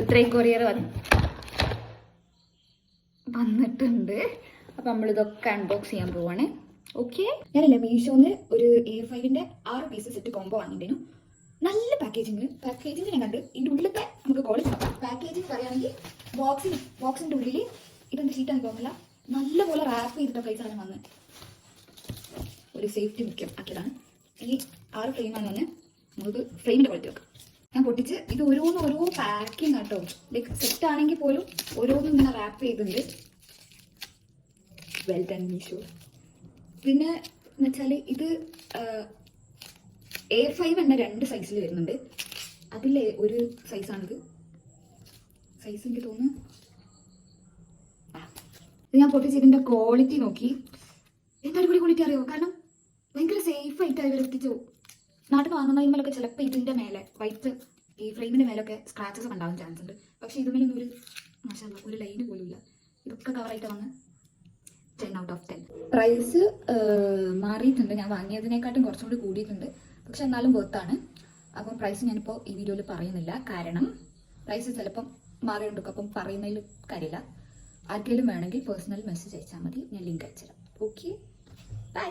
ഇത്രയും കൊറിയർ വന്നിട്ടുണ്ട്. അപ്പം നമ്മളിതൊക്കെ അൺബോക്സ് ചെയ്യാൻ പോവാണ്. ഓക്കെ, ഞാനല്ലേ മീഷോന്ന് ഒരു A5-ന്റെ 6 പീസ് സെറ്റ് കോംബോ വാങ്ങിയിട്ടുണ്ടായിരുന്നു. നല്ല പാക്കേജിങ് ഞാൻ കണ്ട്. ഇതിൻ്റെ ഉള്ളിലത്തെ നമുക്ക് ക്വാളിറ്റി നോക്കാം. പാക്കേജിങ് പറയുകയാണെങ്കിൽ ബോക്സിൻ്റെ ഉള്ളിൽ ഇതെന്ത് ഷീറ്റാണെന്ന് തോന്നില്ല, നല്ലപോലെ റാപ്പ് ചെയ്തിട്ടൊക്കെ ഈ സാധനം വന്ന് ഒരു സേഫ്റ്റി മുഖ്യം ആക്കിയതാണ്. ഈ 6 ഫ്രെയിമാണ് വന്ന്. നമുക്ക് ഫ്രെയിമിൻ്റെ ക്വാളിറ്റി നോക്കാം. ഞാൻ പൊട്ടിച്ച് ഇത് ഓരോ പാക്കിങ് കേട്ടോ. ലൈക്ക് സെറ്റ് ആണെങ്കിൽ പോലും ഓരോന്നും ഇങ്ങനെ റാപ്പ് ചെയ്തിട്ടുണ്ട്. Well done Meesho. പിന്നെ എന്ന് വെച്ചാൽ ഇത് A5 തന്നെ 2 സൈസിൽ വരുന്നുണ്ട്. അതിലെ ഒരു സൈസാണിത്. സൈസ് എനിക്ക് തോന്നുന്നു. ഇത് ഞാൻ പൊട്ടിച്ച് ഇതിൻ്റെ ക്വാളിറ്റി നോക്കി. എന്താ അടിപൊളി ക്വാളിറ്റി അറിയോ? കാരണം ഭയങ്കര സേഫായിട്ട് അവർ എത്തിച്ചു. നാട്ടിൽ വാങ്ങുന്നതിന്മേലൊക്കെ ചിലപ്പോൾ ഇതിൻ്റെ മേലെ വൈറ്റ് ഈ ഫ്രെയിമിൻ്റെ മേലൊക്കെ സ്ക്രാച്ചസ് ഒക്കെ ഉണ്ടാവാൻ ചാൻസ് ഉണ്ട്. പക്ഷേ ഇതുമേലൊന്നും ഒരു ലൈന് പോലും ഇല്ല. ഇതൊക്കെ കവറായിട്ട് വന്ന് 10 out of 10. പ്രൈസ് മാറിയിട്ടുണ്ട്. ഞാൻ വാങ്ങിയതിനെക്കാട്ടും കുറച്ചും കൂടി കൂടിയിട്ടുണ്ട്. പക്ഷെ എന്നാലും വർത്താണ്. അപ്പം പ്രൈസ് ഞാനിപ്പോൾ ഈ വീഡിയോയിൽ പറയുന്നില്ല. കാരണം പ്രൈസ് ചിലപ്പം മാറിയിട്ടുണ്ടോ, അപ്പം പറയുന്നതിൽ കാര്യമില്ല. ആർക്കെങ്കിലും വേണമെങ്കിൽ പേഴ്സണൽ മെസ്സേജ് അയച്ചാൽ മതി. ഞാൻ ലിങ്ക് അയച്ചുതരാം. Okay, by.